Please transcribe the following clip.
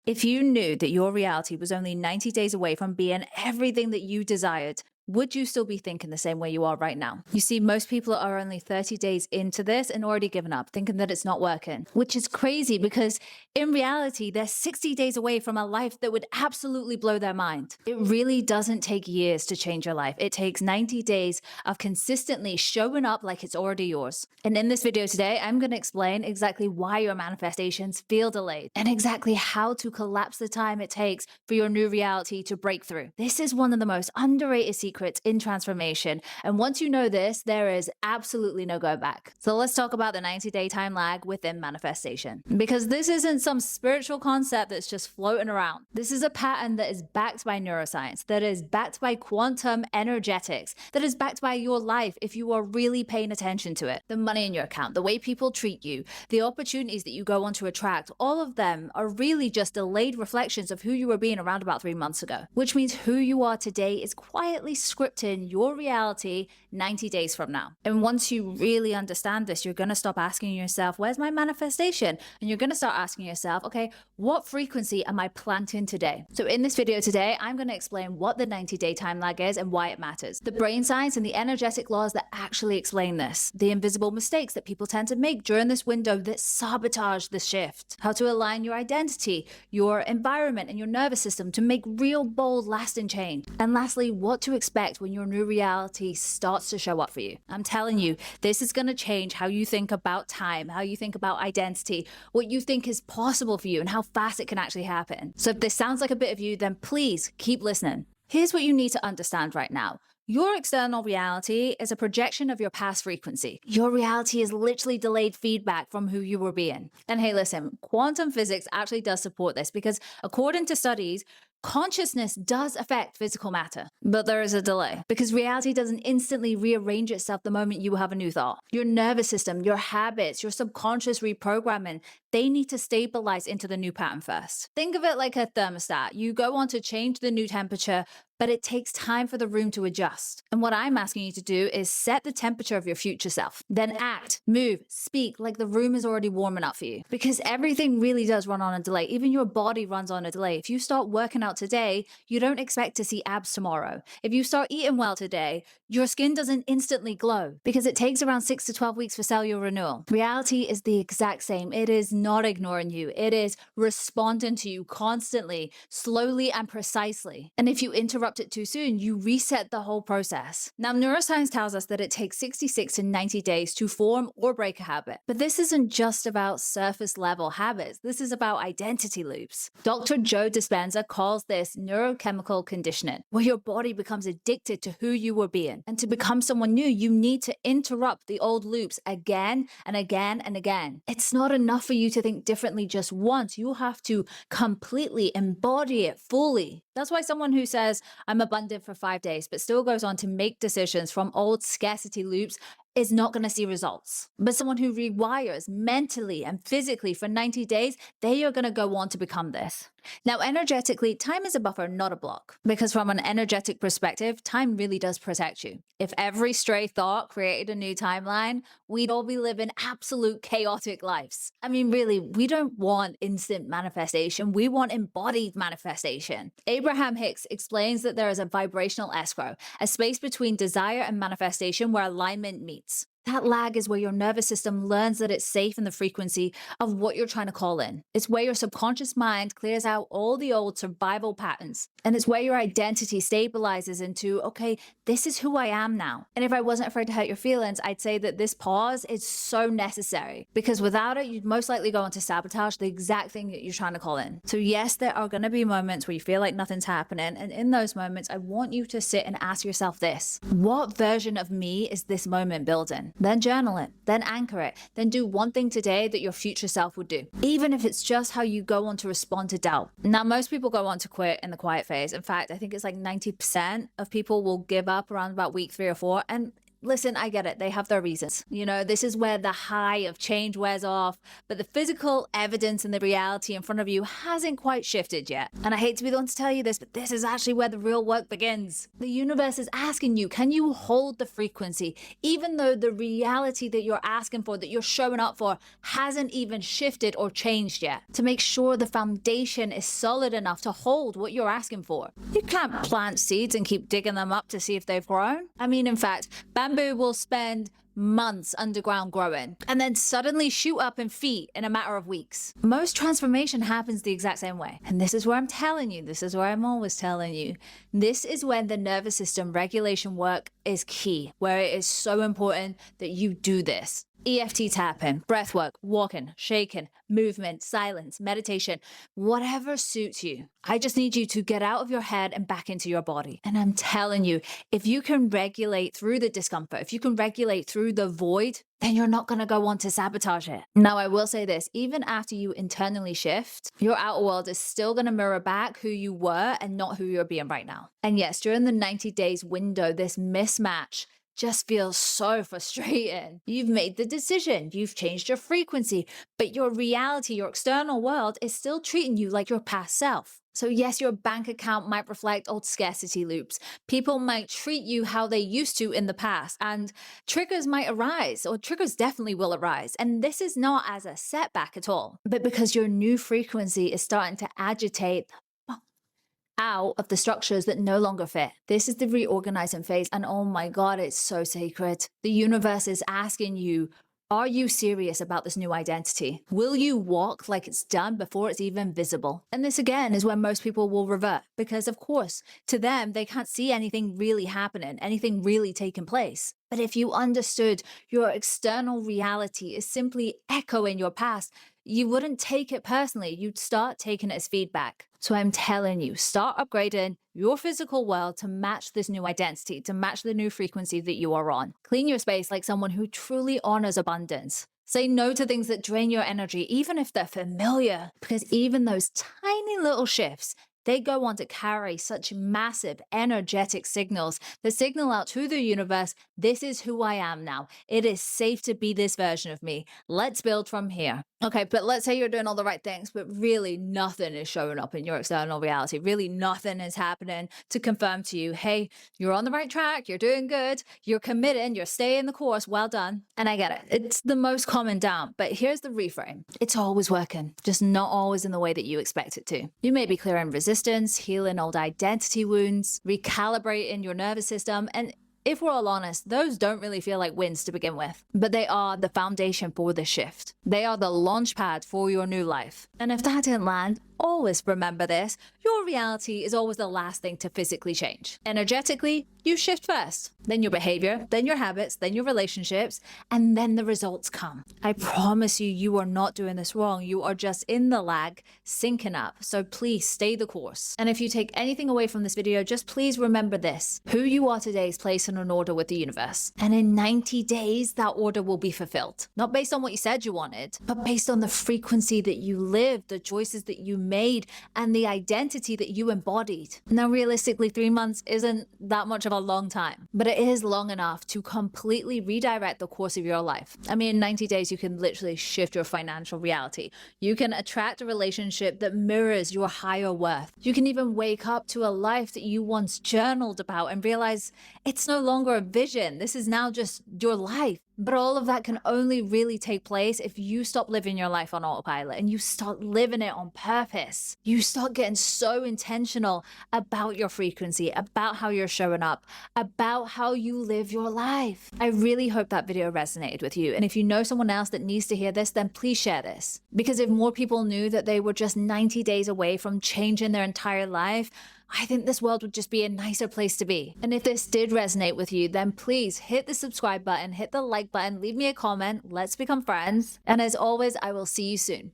If you knew that your reality was only 90 days away from being everything that you desired, would you still be thinking the same way you are right now? You see, most people are only 30 days into this and already given up, thinking that it's not working, which is crazy because in reality, they're 60 days away from a life that would absolutely blow their mind. It really doesn't take years to change your life. It takes 90 days of consistently showing up like it's already yours. And in this video today, I'm going to explain exactly why your manifestations feel delayed and exactly how to collapse the time it takes for your new reality to break through. This is one of the most underrated secrets in transformation. And once you know this, there is absolutely no go back. So let's talk about the 90-day time lag within manifestation. Because this isn't some spiritual concept that's just floating around. This is a pattern that is backed by neuroscience, that is backed by quantum energetics, that is backed by your life if you are really paying attention to it. The money in your account, the way people treat you, the opportunities that you go on to attract, all of them are really just delayed reflections of who you were being around about 3 months ago. Which means who you are today is quietly scripting your reality 90 days from now. And once you really understand this, you're going to stop asking yourself, where's my manifestation? And you're going to start asking yourself, okay, what frequency am I planting today? So in this video today, I'm going to explain what the 90-day time lag is and why it matters. The brain science and the energetic laws that actually explain this. The invisible mistakes that people tend to make during this window that sabotage the shift. How to align your identity, your environment, and your nervous system to make real, bold, lasting change. And lastly, what to expect when your new reality starts to show up for you. I'm telling you, this is going to change how you think about time, how you think about identity, what you think is possible for you, and how fast it can actually happen. So if this sounds like a bit of you, then please keep listening. Here's what you need to understand right now. Your external reality is a projection of your past frequency. Your reality is literally delayed feedback from who you were being. And hey, listen, quantum physics actually does support this because according to studies, consciousness does affect physical matter, but there is a delay because reality doesn't instantly rearrange itself the moment you have a new thought. Your nervous system, your habits, your subconscious reprogramming, they need to stabilize into the new pattern first. Think of it like a thermostat. You go on to change the new temperature, but it takes time for the room to adjust. And what I'm asking you to do is set the temperature of your future self. Then act, move, speak like the room is already warming up for you. Because everything really does run on a delay. Even your body runs on a delay. If you start working out today, you don't expect to see abs tomorrow. If you start eating well today, your skin doesn't instantly glow because it takes around 6 to 12 weeks for cellular renewal. Reality is the exact same. It is not ignoring you. It is responding to you constantly, slowly and precisely. And if you interrupt it too soon, you reset the whole process. Now, neuroscience tells us that it takes 66 to 90 days to form or break a habit. But this isn't just about surface level habits. This is about identity loops. Dr. Joe Dispenza calls this neurochemical conditioning, where your body becomes addicted to who you were being. And to become someone new, you need to interrupt the old loops again and again and again. It's not enough for you to think differently just once. You have to completely embody it fully. That's why someone who says, I'm abundant for 5 days, but still goes on to make decisions from old scarcity loops is not going to see results. But someone who rewires mentally and physically for 90 days, they are going to go on to become this. Now, energetically, time is a buffer, not a block. Because from an energetic perspective, time really does protect you. If every stray thought created a new timeline, we'd all be living absolute chaotic lives. I mean, really, we don't want instant manifestation. We want embodied manifestation. Abraham Hicks explains that there is a vibrational escrow, a space between desire and manifestation where alignment meets. That lag is where your nervous system learns that it's safe in the frequency of what you're trying to call in. It's where your subconscious mind clears out all the old survival patterns. And it's where your identity stabilizes into, okay, this is who I am now. And if I wasn't afraid to hurt your feelings, I'd say that this pause is so necessary because without it, you'd most likely go on to sabotage the exact thing that you're trying to call in. So yes, there are going to be moments where you feel like nothing's happening. And in those moments, I want you to sit and ask yourself this: what version of me is this moment building? Then journal it, then anchor it, then do one thing today that your future self would do, even if it's just how you go on to respond to doubt. Now, most people go on to quit in the quiet phase. In fact, I think it's like 90% of people will give up around about week 3 or 4. And listen, I get it. They have their reasons. This is where the high of change wears off, but the physical evidence and the reality in front of you hasn't quite shifted yet. And I hate to be the one to tell you this, but this is actually where the real work begins. The universe is asking you, can you hold the frequency, even though the reality that you're asking for, that you're showing up for, hasn't even shifted or changed yet, to make sure the foundation is solid enough to hold what you're asking for. You can't plant seeds and keep digging them up to see if they've grown. I mean, in fact, bamboo will spend months underground growing and then suddenly shoot up in feet in a matter of weeks. Most transformation happens the exact same way. And this is where I'm telling you, this is where I'm always telling you, this is when the nervous system regulation work is key, where it is so important that you do this. EFT tapping, breath work, walking, shaking, movement, silence, meditation, whatever suits you. I just need you to get out of your head and back into your body. And I'm telling you, if you can regulate through the discomfort, if you can regulate through the void, then you're not going to go on to sabotage it. Now, I will say this, even after you internally shift, your outer world is still going to mirror back who you were and not who you're being right now. And yes, during the 90 days window, this mismatch just feels so frustrating. You've made the decision, you've changed your frequency, but your reality, your external world is still treating you like your past self. So yes, your bank account might reflect old scarcity loops. People might treat you how they used to in the past, and triggers might arise, or triggers definitely will arise. And this is not as a setback at all, but because your new frequency is starting to agitate out of the structures that no longer fit. This is the reorganizing phase, and oh my God, it's so sacred. The universe is asking you, are you serious about this new identity? Will you walk like it's done before it's even visible? And this again is when most people will revert, because of course, to them, they can't see anything really happening, anything really taking place. But if you understood your external reality is simply echoing your past, you wouldn't take it personally. You'd start taking it as feedback. So I'm telling you, start upgrading your physical world to match this new identity, to match the new frequency that you are on. Clean your space like someone who truly honors abundance. Say no to things that drain your energy, even if they're familiar, because even those tiny little shifts, they go on to carry such massive energetic signals that signal out to the universe, this is who I am now. It is safe to be this version of me. Let's build from here. Okay, but let's say you're doing all the right things, but really nothing is showing up in your external reality. Really nothing is happening to confirm to you, hey, you're on the right track, you're doing good, you're committing, you're staying the course, well done. And I get it. It's the most common doubt, but here's the reframe. It's always working, just not always in the way that you expect it to. You may be clearing resistance, healing old identity wounds, recalibrating your nervous system, and if we're all honest, those don't really feel like wins to begin with, but they are the foundation for the shift. They are the launch pad for your new life. And if that didn't land, always remember this, your reality is always the last thing to physically change. Energetically, you shift first, then your behavior, then your habits, then your relationships, and then the results come. I promise you, you are not doing this wrong. You are just in the lag, syncing up. So please stay the course. And if you take anything away from this video, just please remember this. Who you are today is placed in an order with the universe. And in 90 days, that order will be fulfilled. Not based on what you said you wanted, but based on the frequency that you lived, the choices that you made, and the identity that you embodied. Now, realistically, 3 months isn't that much of a long time, but it is long enough to completely redirect the course of your life. I mean, in 90 days, you can literally shift your financial reality. You can attract a relationship that mirrors your higher worth. You can even wake up to a life that you once journaled about and realize it's no longer a vision. This is now just your life. But all of that can only really take place if you stop living your life on autopilot and you start living it on purpose. You start getting so intentional about your frequency, about how you're showing up, about how you live your life. I really hope that video resonated with you. And if you know someone else that needs to hear this, then please share this. Because if more people knew that they were just 90 days away from changing their entire life, I think this world would just be a nicer place to be. And if this did resonate with you, then please hit the subscribe button, hit the like button, leave me a comment, let's become friends. And as always, I will see you soon.